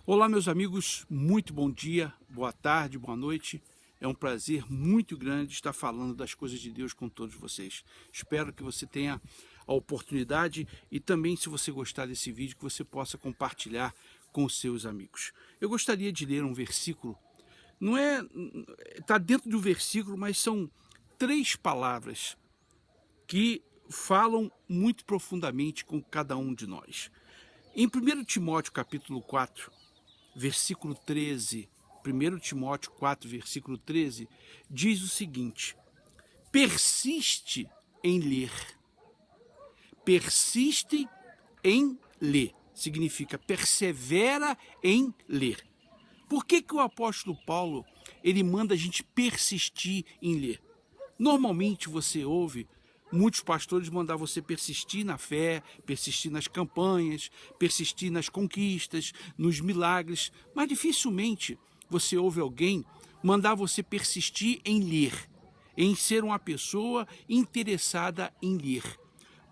Olá, meus amigos, muito bom dia, boa tarde, boa noite. É um prazer muito grande estar falando das coisas de Deus com todos vocês. Espero que você tenha a oportunidade e também, se você gostar desse vídeo, que você possa compartilhar com os seus amigos. Eu gostaria de ler um versículo, está dentro do versículo, mas são 3 palavras que falam muito profundamente com cada um de nós. Em 1 Timóteo capítulo 4, versículo 13, 1 Timóteo 4, versículo 13, diz o seguinte: persiste em ler. Persiste em ler. Significa persevera em ler. Por que o apóstolo Paulo ele manda a gente persistir em ler? Normalmente você ouve muitos pastores mandar você persistir na fé, persistir nas campanhas, persistir nas conquistas, nos milagres, mas dificilmente você ouve alguém mandar você persistir em ler, em ser uma pessoa interessada em ler.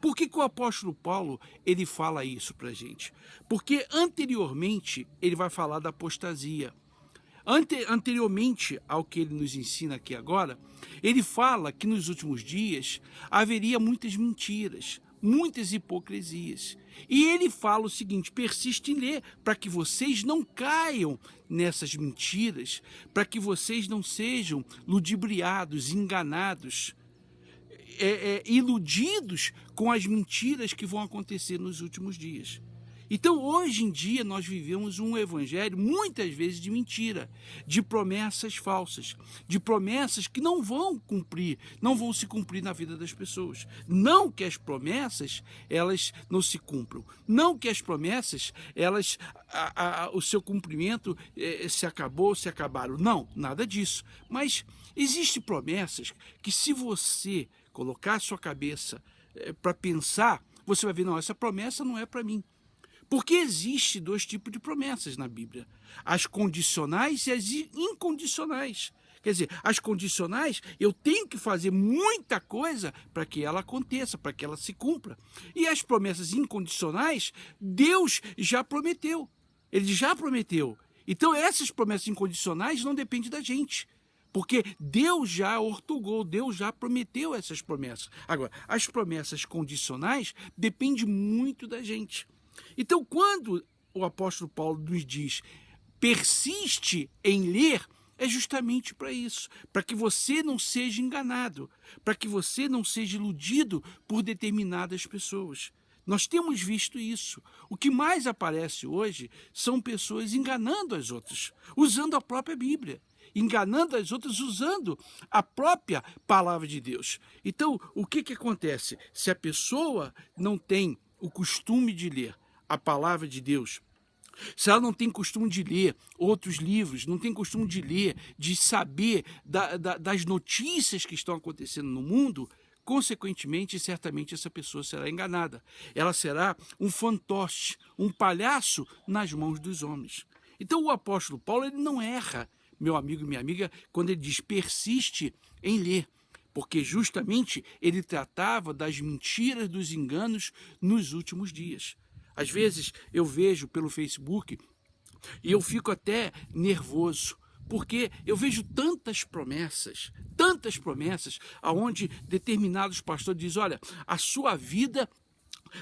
Por que o apóstolo Paulo ele fala isso para a gente? Porque anteriormente ele vai falar da apostasia. Anteriormente ao que ele nos ensina aqui agora, ele fala que nos últimos dias haveria muitas mentiras, muitas hipocrisias. E ele fala o seguinte: persiste em ler, para que vocês não caiam nessas mentiras, para que vocês não sejam ludibriados, enganados, iludidos com as mentiras que vão acontecer nos últimos dias. Então, hoje em dia, nós vivemos um evangelho, muitas vezes, de mentira, de promessas falsas, de promessas que não vão cumprir, não vão se cumprir na vida das pessoas. Não que as promessas, elas não se cumpram. Não que as promessas, elas, o seu cumprimento se acabou, se acabaram. Não, nada disso. Mas existem promessas que, se você colocar a sua cabeça para pensar, você vai ver, não, essa promessa não é para mim. Porque existe 2 tipos de promessas na Bíblia: as condicionais e as incondicionais. Quer dizer, as condicionais, eu tenho que fazer muita coisa para que ela aconteça, para que ela se cumpra. E as promessas incondicionais, Deus já prometeu. Ele já prometeu. Então, essas promessas incondicionais não dependem da gente, porque Deus já ortogou, Deus já prometeu essas promessas. Agora, as promessas condicionais dependem muito da gente. Então, quando o apóstolo Paulo nos diz persiste em ler, é justamente para isso, para que você não seja enganado, para que você não seja iludido por determinadas pessoas. Nós temos visto isso. O que mais aparece hoje são pessoas enganando as outras, usando a própria Bíblia, enganando as outras usando a própria palavra de Deus. Então, o que acontece? Se a pessoa não tem o costume de ler a palavra de Deus, se ela não tem costume de ler outros livros, não tem costume de ler, de saber das notícias que estão acontecendo no mundo, consequentemente, certamente essa pessoa será enganada. Ela será um fantoche, um palhaço nas mãos dos homens. Então o apóstolo Paulo ele não erra, meu amigo e minha amiga, quando ele diz persiste em ler, porque justamente ele tratava das mentiras, dos enganos nos últimos dias. Às vezes eu vejo pelo Facebook e eu fico até nervoso, porque eu vejo tantas promessas, aonde determinados pastores dizem: olha, a sua vida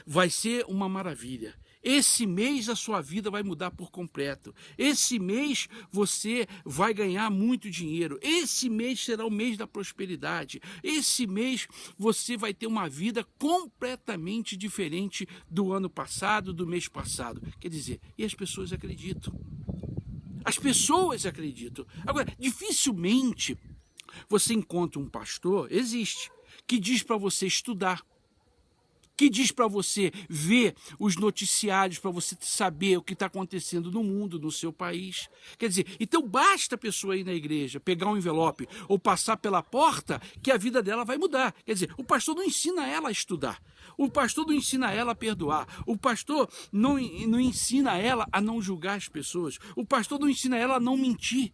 vai ser uma maravilha. Esse mês a sua vida vai mudar por completo. Esse mês você vai ganhar muito dinheiro. Esse mês será o mês da prosperidade. Esse mês você vai ter uma vida completamente diferente do ano passado, do mês passado. Quer dizer, e as pessoas acreditam. As pessoas acreditam. Agora, dificilmente você encontra um pastor, existe, que diz para você estudar, que diz para você ver os noticiários, para você saber o que está acontecendo no mundo, no seu país. Quer dizer, então basta a pessoa ir na igreja, pegar um envelope ou passar pela porta que a vida dela vai mudar. Quer dizer, o pastor não ensina ela a estudar, o pastor não ensina ela a perdoar, o pastor não ensina ela a não julgar as pessoas, o pastor não ensina ela a não mentir.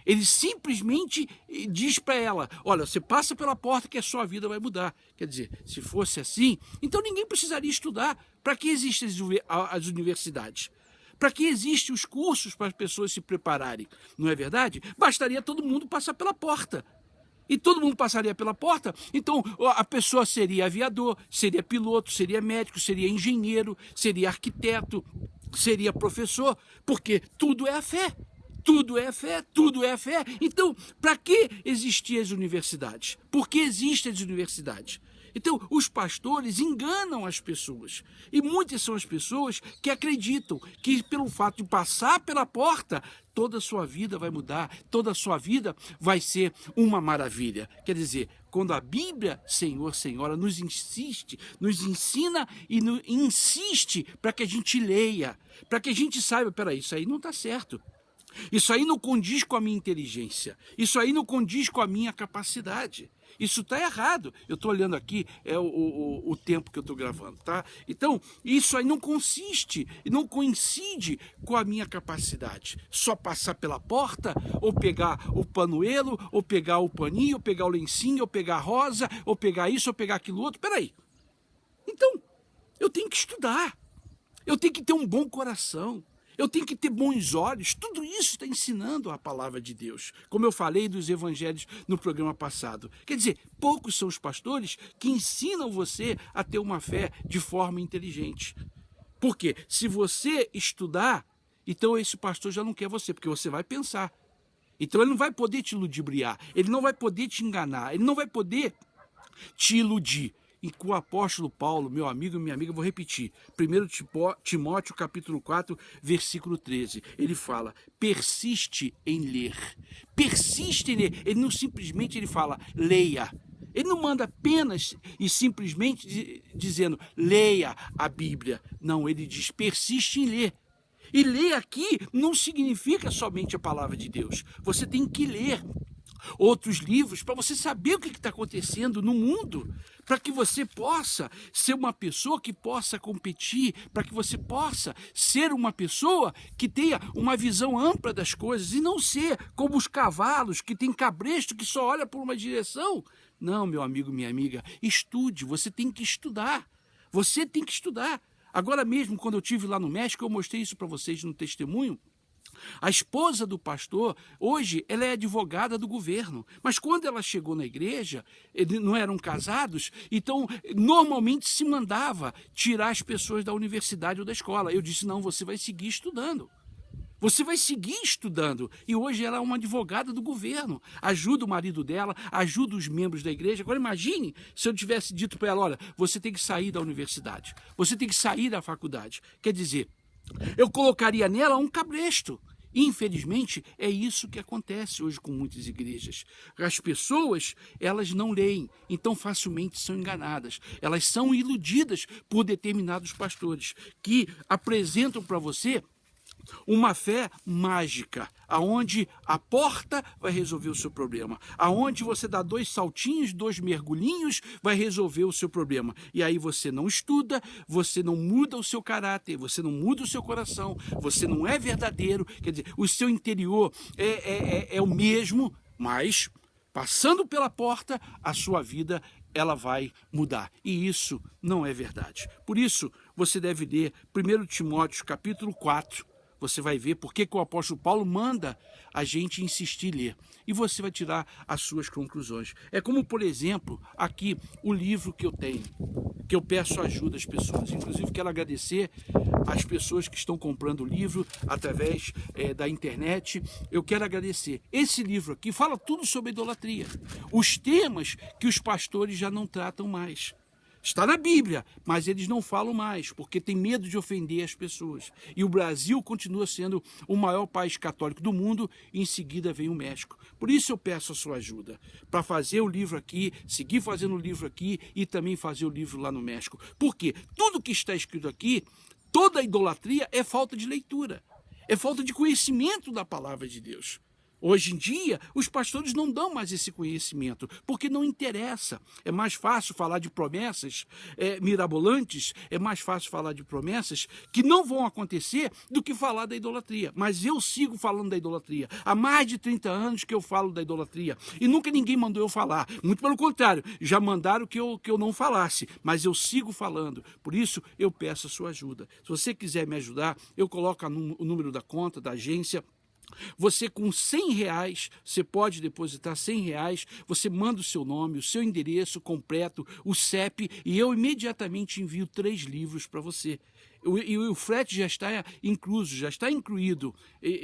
Ele simplesmente diz para ela: olha, você passa pela porta que a sua vida vai mudar. Quer dizer, se fosse assim, então ninguém precisaria estudar. Para que existem as universidades? Para que existem os cursos para as pessoas se prepararem? Não é verdade? Bastaria todo mundo passar pela porta. E todo mundo passaria pela porta, então a pessoa seria aviador, seria piloto, seria médico, seria engenheiro, seria arquiteto, seria professor, porque tudo é a fé. Tudo é fé, tudo é fé. Então, para que existiam as universidades? Por que existem as universidades? Então, os pastores enganam as pessoas. E muitas são as pessoas que acreditam que, pelo fato de passar pela porta, toda a sua vida vai mudar, toda a sua vida vai ser uma maravilha. Quer dizer, quando a Bíblia, Senhor, Senhora, nos insiste, nos ensina e insiste para que a gente leia, para que a gente saiba, peraí, isso aí não está certo. Isso aí não condiz com a minha inteligência. Isso aí não condiz com a minha capacidade. Isso está errado. Eu estou olhando aqui, é o tempo que eu estou gravando, tá? Então, isso aí não consiste, não coincide com a minha capacidade. Só passar pela porta, ou pegar o panuelo, ou pegar o paninho, ou pegar o lencinho, ou pegar a rosa, ou pegar isso, ou pegar aquilo outro. Peraí. Então, eu tenho que estudar. Eu tenho que ter um bom coração. Eu tenho que ter bons olhos. Tudo isso está ensinando a palavra de Deus. Como eu falei dos evangelhos no programa passado. Quer dizer, poucos são os pastores que ensinam você a ter uma fé de forma inteligente. Por quê? Se você estudar, então esse pastor já não quer você, porque você vai pensar. Então ele não vai poder te ludibriar, ele não vai poder te enganar, ele não vai poder te iludir. E com o apóstolo Paulo, meu amigo e minha amiga, vou repetir, 1 Timóteo capítulo 4, versículo 13, ele fala, persiste em ler, persiste em ler, ele não simplesmente ele fala, leia, ele não manda apenas e simplesmente dizendo, leia a Bíblia, não, ele diz, persiste em ler. E ler aqui não significa somente a palavra de Deus, você tem que ler outros livros para você saber o que está acontecendo no mundo, para que você possa ser uma pessoa que possa competir, para que você possa ser uma pessoa que tenha uma visão ampla das coisas e não ser como os cavalos que tem cabresto que só olha por uma direção. Não, meu amigo, minha amiga, estude, você tem que estudar, você tem que estudar. Agora mesmo, quando eu estive lá no México, eu mostrei isso para vocês no testemunho. A esposa do pastor, hoje, ela é advogada do governo. Mas quando ela chegou na igreja, eles não eram casados, então normalmente se mandava tirar as pessoas da universidade ou da escola. Eu disse, não, você vai seguir estudando. Você vai seguir estudando. E hoje ela é uma advogada do governo. Ajuda o marido dela, ajuda os membros da igreja. Agora imagine se eu tivesse dito para ela, olha, você tem que sair da universidade. Você tem que sair da faculdade. Quer dizer, eu colocaria nela um cabresto. Infelizmente, é isso que acontece hoje com muitas igrejas. As pessoas, elas não leem, então facilmente são enganadas. Elas são iludidas por determinados pastores que apresentam para você uma fé mágica, aonde a porta vai resolver o seu problema, aonde você dá 2 saltinhos, 2 mergulhinhos, vai resolver o seu problema. E aí você não estuda, você não muda o seu caráter, você não muda o seu coração, você não é verdadeiro, quer dizer, o seu interior é o mesmo, mas passando pela porta, a sua vida ela vai mudar. E isso não é verdade. Por isso, você deve ler 1 Timóteo capítulo 4, você vai ver por que o apóstolo Paulo manda a gente insistir em ler. E você vai tirar as suas conclusões. É como, por exemplo, aqui o livro que eu tenho, que eu peço ajuda às pessoas. Inclusive, quero agradecer às pessoas que estão comprando o livro através da internet. Eu quero agradecer. Esse livro aqui fala tudo sobre idolatria. Os temas que os pastores já não tratam mais. Está na Bíblia, mas eles não falam mais, porque tem medo de ofender as pessoas. E o Brasil continua sendo o maior país católico do mundo, e em seguida vem o México. Por isso eu peço a sua ajuda, para fazer o livro aqui, seguir fazendo o livro aqui e também fazer o livro lá no México. Porque tudo que está escrito aqui, toda idolatria é falta de leitura, é falta de conhecimento da palavra de Deus. Hoje em dia, os pastores não dão mais esse conhecimento, porque não interessa. É mais fácil falar de promessas mirabolantes, é mais fácil falar de promessas que não vão acontecer do que falar da idolatria. Mas eu sigo falando da idolatria. Há mais de 30 anos que eu falo da idolatria. E nunca ninguém mandou eu falar. Muito pelo contrário, já mandaram que eu não falasse. Mas eu sigo falando. Por isso, eu peço a sua ajuda. Se você quiser me ajudar, eu coloco o número da conta, da agência. Você com R$ 100, você pode depositar R$ 100, você manda o seu nome, o seu endereço completo, o CEP, e eu imediatamente envio 3 livros para você. E o frete já está incluso, já está incluído.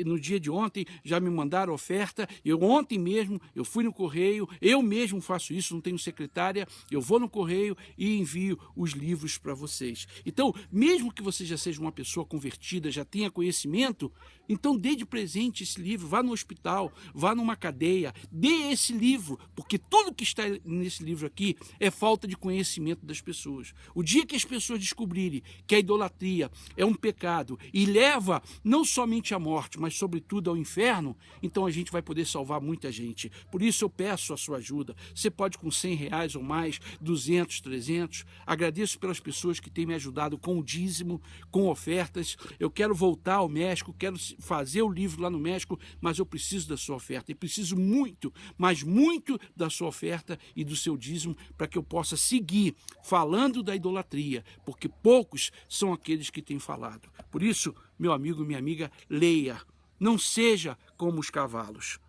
No dia de ontem já me mandaram oferta, ontem mesmo eu fui no correio, eu mesmo faço isso, não tenho secretária, eu vou no correio e envio os livros para vocês. Então, mesmo que você já seja uma pessoa convertida, já tenha conhecimento, então dê de presente esse livro, vá no hospital, vá numa cadeia, dê esse livro, porque tudo que está nesse livro aqui é falta de conhecimento das pessoas. O dia que as pessoas descobrirem que a idolatria é um pecado e leva não somente à morte, mas sobretudo ao inferno, então a gente vai poder salvar muita gente. Por isso eu peço a sua ajuda. Você pode com R$ 100 ou mais, 200, 300. Agradeço pelas pessoas que têm me ajudado com o dízimo, com ofertas. Eu quero voltar ao México, quero fazer o livro lá no México, mas eu preciso da sua oferta. E preciso muito, mas muito da sua oferta e do seu dízimo para que eu possa seguir falando da idolatria, porque poucos são aqueles que têm falado. Por isso, meu amigo, minha amiga, leia. Não seja como os cavalos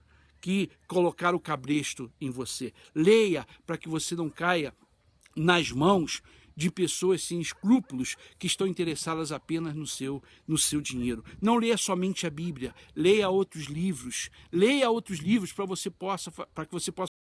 que colocaram o cabresto em você. Leia para que você não caia nas mãos de pessoas sem escrúpulos que estão interessadas apenas no seu dinheiro. Não leia somente a Bíblia, leia outros livros para que você possa